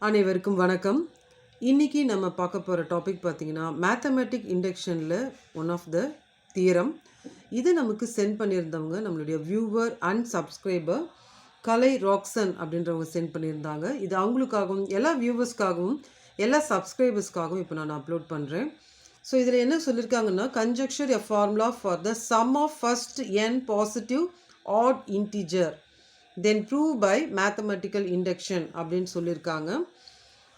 அனைவருக்கும் வணக்கம். இன்றைக்கி நம்ம பார்க்க போகிற டாபிக் பார்த்திங்கன்னா மேத்தமெட்டிக் இண்டக்ஷனில் ஒன் ஆஃப் த தியரம். இது நமக்கு சென்ட் பண்ணியிருந்தவங்க நம்மளுடைய வியூவர் அண்ட் சப்ஸ்கிரைபர் கலை ராக்சன் அப்படின்றவங்க சென்ட் பண்ணியிருந்தாங்க. இது அவங்களுக்காகவும் எல்லா வியூவர்ஸ்க்காகவும் எல்லா சப்ஸ்கிரைபர்ஸ்க்காகவும் இப்போ நான் அப்லோட் பண்ணுறேன். ஸோ இதில் என்ன சொல்லியிருக்காங்கன்னா, conjecture a formula for the sum of first n positive odd integer then prove by mathematical induction அப்படின்னு சொல்லியிருக்காங்க.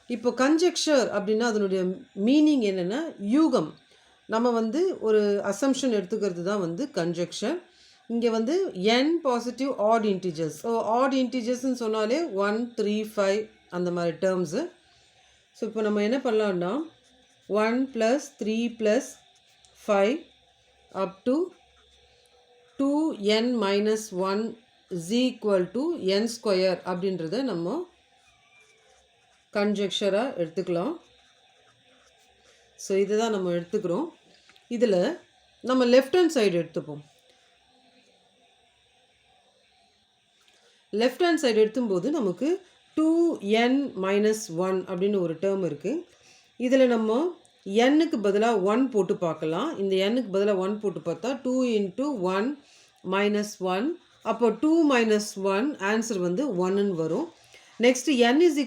இப்போ கன்ஜெக்சர் அப்படின்னா அதனுடைய மீனிங் என்னென்னா யூகம். நம்ம ஒரு அசம்ஷன் எடுத்துக்கிறது தான் கன்ஜெக்சர். இங்கே n positive odd integers. So odd இன்டிஜர்ஸ்ன்னு சொன்னாலே 1, 3, 5 அந்த மாதிரி டேர்ம்ஸு. ஸோ இப்போ நம்ம என்ன பண்ணலான்னா 1 + 3 + 5 அப் டு 2n - 1 = n² அப்படின்றத நம்ம கன்ஜெக்சராக எடுத்துக்கலாம். ஸோ இதை தான் நம்ம எடுத்துக்கிறோம். இதில் நம்ம லெஃப்ட் ஹேண்ட் சைடு எடுத்துப்போம். லெஃப்ட் ஹேண்ட் சைடு எடுத்தும்போது நமக்கு 2n - 1 அப்படின்னு ஒரு டேர்ம் இருக்குது. இதில் நம்ம n-க்கு பதிலாக 1 போட்டு பார்க்கலாம். இந்த n-க்கு பதிலாக 1 போட்டு பார்த்தா 2 × 1 - 1. அப்போ 2 - 1 ஆன்சர் 1ன்னு வரும். நெக்ஸ்ட்டு n =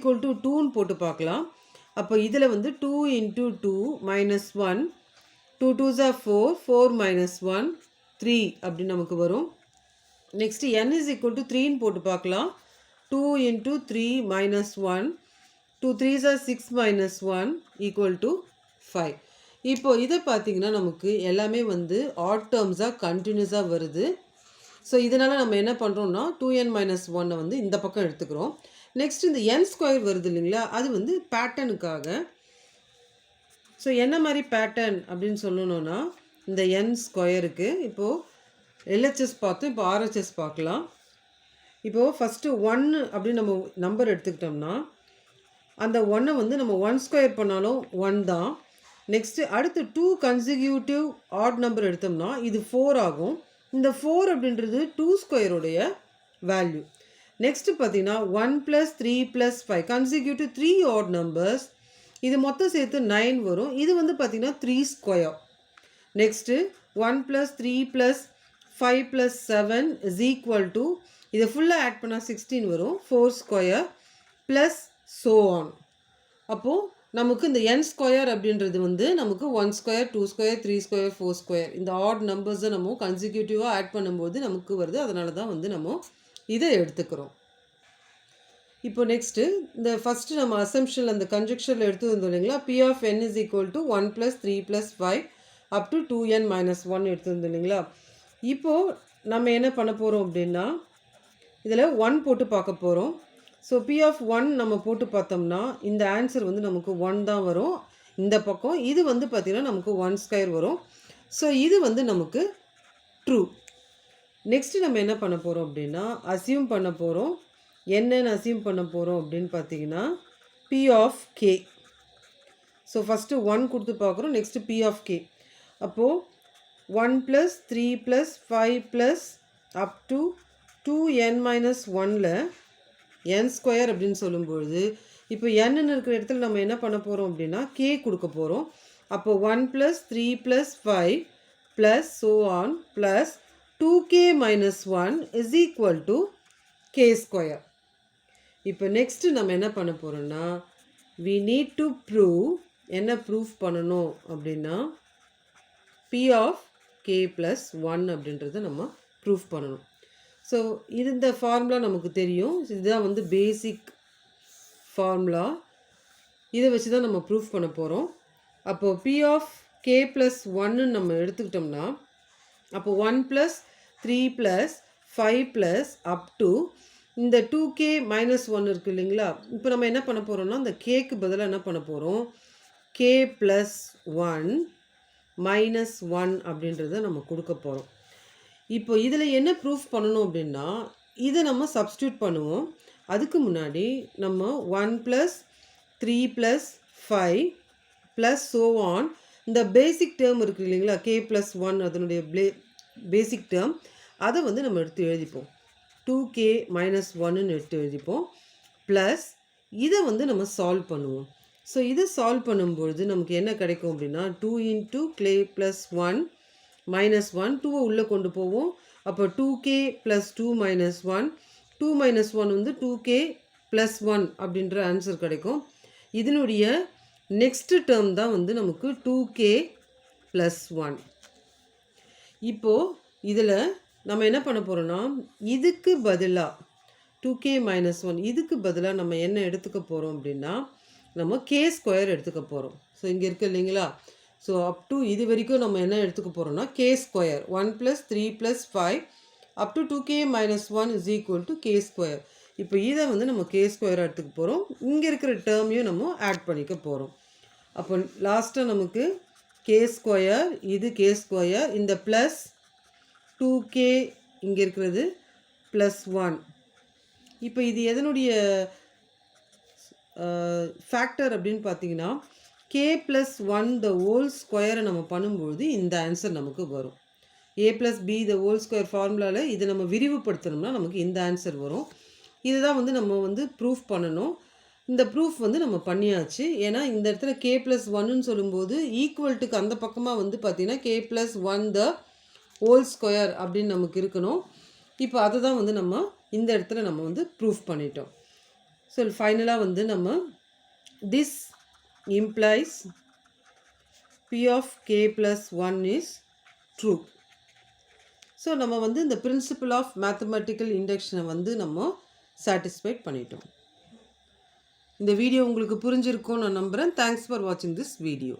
2ன்னு போட்டு பார்க்கலாம். அப்போ இதில் 2 × 2 - 1, 2 2s are 4, 4 - 1 3 அப்படி நமக்கு வரும். நெக்ஸ்ட்டு n = 3ன்னு போட்டு பார்க்கலாம். 2 × 3 - 1, 2 3s are 6 - 1 = 5. இப்போ இதை பார்த்திங்கன்னா நமக்கு எல்லாமே ஆட் டேர்ம்ஸாக கண்டினியூஸாக வருது. ஸோ இதனால் நம்ம என்ன பண்ணுறோம்னா 2n - 1 இந்த பக்கம் எடுத்துக்கிறோம். நெக்ஸ்ட் இந்த n² வருது இல்லைங்களா, அது பேட்டர்னுக்காக. ஸோ என்ன மாதிரி பேட்டர்ன் அப்படின்னு சொல்லணுன்னா இந்த n²க்கு இப்போது எல்ஹெச்எஸ் பார்த்தோம், இப்போ ஆர்ஹெச்எஸ் பார்க்கலாம். இப்போது ஃபஸ்ட்டு 1 அப்படின்னு நம்ம நம்பர் எடுத்துக்கிட்டோம்னா அந்த 1-ஐ நம்ம 1² பண்ணாலும் 1 தான். நெக்ஸ்ட்டு அடுத்து 2 கன்சிக்யூட்டிவ் ஆட் நம்பர் எடுத்தோம்னா இது 4 ஆகும். இந்த 4 அப்படின்றது 2² வேல்யூ. நெக்ஸ்ட்டு பார்த்தீங்கன்னா 1 + 3 + 5 கன்சிக்யூட்டிவ் 3 ஆட் நம்பர்ஸ். இது மொத்தம் சேர்த்து 9 வரும். இது பார்த்தீங்கன்னா 3². நெக்ஸ்ட்டு 1 + 3 + 5 + 7 = இதை ஃபுல்லாக ஆட் பண்ணால் 16 வரும். 4² + so on. அப்போது நமக்கு இந்த n² அப்படின்றது நமக்கு 1², 2², 3², 4² இந்த ஆட் நம்பர்ஸை நம்ம கன்சிக்யூட்டிவாக ஆட் பண்ணும்போது நமக்கு வருது. அதனால தான் நம்ம இதை எடுத்துக்கிறோம். இப்போ நெக்ஸ்ட்டு இந்த ஃபஸ்ட்டு நம்ம அசம்ஷனில் அந்த கன்ஜெக்சரில் எடுத்து வந்தோம் இல்லைங்களா, P of n = 1 + 3 + 5 up to 2n - 1 எடுத்து வந்தோம் இல்லைங்களா. இப்போது நம்ம என்ன பண்ண போகிறோம் அப்படின்னா இதில் 1 போட்டு பார்க்க போகிறோம். ஸோ P of 1 நம்ம போட்டு பார்த்தோம்னா இந்த ஆன்சர் நமக்கு 1 தான் வரும். இந்த பக்கம் இது பார்த்திங்கன்னா நமக்கு 1² வரும். ஸோ இது நமக்கு ட்ரூ. நெக்ஸ்ட்டு நம்ம என்ன பண்ண போகிறோம் அப்படின்னா அசியூம் பண்ண போகிறோம். என்னென்னு அசியூம் பண்ண போகிறோம் அப்படின்னு பார்த்தீங்கன்னா P of k. So first 1 கொடுத்து பார்க்குறோம். Next P of k. அப்போது 1 + 3 + 5 + up to 2n - 1ல் n² அப்படின்னு சொல்லும்பொழுது இப்போ n இருக்கிற இடத்துல நம்ம என்ன பண்ண போகிறோம் அப்படின்னா k கொடுக்க போகிறோம். அப்போ 1 + 3 + 5 + so on + 2k - 1 = k². இப்போ நெக்ஸ்ட்டு நம்ம என்ன பண்ண போகிறோம்னா we need to prove என்ன ப்ரூஃப் பண்ணணும் அப்படின்னா P of k + 1 அப்படின்றத நம்ம ப்ரூஃப் பண்ணணும். ஸோ இந்த ஃபார்முலா நமக்கு தெரியும். இதுதான் பேசிக் ஃபார்முலா. இதை வச்சு தான் நம்ம ப்ரூஃப் பண்ண போகிறோம். அப்போது P of k + 1 நம்ம எடுத்துக்கிட்டோம்னா அப்போது 1 + 3 + 5 + up to இந்த 2k - 1 இருக்குது இல்லைங்களா. இப்போ நம்ம என்ன பண்ண போகிறோம்னா இந்த கேக்கு பதிலாக என்ன பண்ண போகிறோம் k + 1 - 1 அப்படின்றத நம்ம கொடுக்க போகிறோம். இப்போ இதில் என்ன ப்ரூஃப் பண்ணணும் அப்படின்னா இதை நம்ம சப்ஸ்டியூட் பண்ணுவோம். அதுக்கு முன்னாடி நம்ம 1 + 3 + 5 + so on இந்த பேசிக் டேர்ம் இருக்குது இல்லைங்களா, k + 1 அதனுடைய பேசிக் டேர்ம் அதை நம்ம எடுத்து எழுதிப்போம். 2k - 1ன்னு எடுத்து எழுதிப்போம். ப்ளஸ் இதை வந்து நம்ம சால்வ் பண்ணுவோம். ஸோ இதை சால்வ் பண்ணும்பொழுது நமக்கு என்ன கிடைக்கும் அப்படின்னா 2 இன்ட்டு k + 1 -1 2வை உள்ளே கொண்டு போவோம். அப்போ 2k + 2 - 1 2 - 1 வந்து 2k + 1 அப்படின்ற ஆன்சர் கிடைக்கும். இதனுடைய நெக்ஸ்ட் டேர்ம் தான் வந்து நமக்கு 2k + 1. இப்போது இதில் நம்ம என்ன பண்ண போகிறோன்னா இதுக்கு பதிலாக 2k - 1 இதுக்கு பதிலாக நம்ம என்ன எடுத்துக்க போகிறோம் அப்படின்னா நம்ம k² எடுத்துக்க போகிறோம். ஸோ இங்கே இருக்குது இல்லைங்களா? ஸோ அப் டு இது வரைக்கும் நம்ம என்ன எடுத்துக்க போகிறோம்னா k² 1 + 3 + 5 up to 2k - 1 = k². இப்போ இதை வந்து நம்ம k² எடுத்துக்க போகிறோம். இங்கே இருக்கிற டேர்மையும் நம்ம ஆட் பண்ணிக்க போகிறோம். அப்போ லாஸ்ட்டாக நமக்கு k² இது k², இந்த ப்ளஸ் 2k இங்கே இருக்கிறது +1. இப்போ இது எதனுடைய ஃபேக்டர் அப்படின்னு பார்த்தீங்கன்னா k + 1 the whole square நம்ம பண்ணும்போது இந்த ஆன்சர் நமக்கு வரும். a + b the whole square ஃபார்முலாவில் இதை நம்ம விரிவுபடுத்தணும்னா நமக்கு இந்த ஆன்சர் வரும். இதுதான் வந்து நம்ம வந்து ப்ரூஃப் பண்ணணும். இந்த ப்ரூஃப் வந்து நம்ம பண்ணியாச்சு. ஏன்னா இந்த இடத்துல k + 1ன்னு சொல்லும்போது ஈக்குவல்ட்டுக்கு அந்த பக்கமாக வந்து பார்த்திங்கன்னா k + 1 the whole square அப்படின்னு நமக்கு இருக்கணும். இப்போ அதை தான் வந்து நம்ம இந்த இடத்துல நம்ம வந்து ப்ரூஃப் பண்ணிட்டோம். ஸோ ஃபைனலாக வந்து நம்ம this implies p of k + 1 is true. So நம்ம வந்து இந்த பிரின்சிபல் ஆஃப் மேத்தமெட்டிக்கல் இண்டக்ஷனை வந்து நம்ம சாட்டிஸ்ஃபைட் பண்ணிட்டோம். இந்த வீடியோ உங்களுக்கு புரிஞ்சிருக்கும்னு நான் நம்புகிறேன். தேங்க்ஸ் ஃபார் வாட்சிங் திஸ் வீடியோ.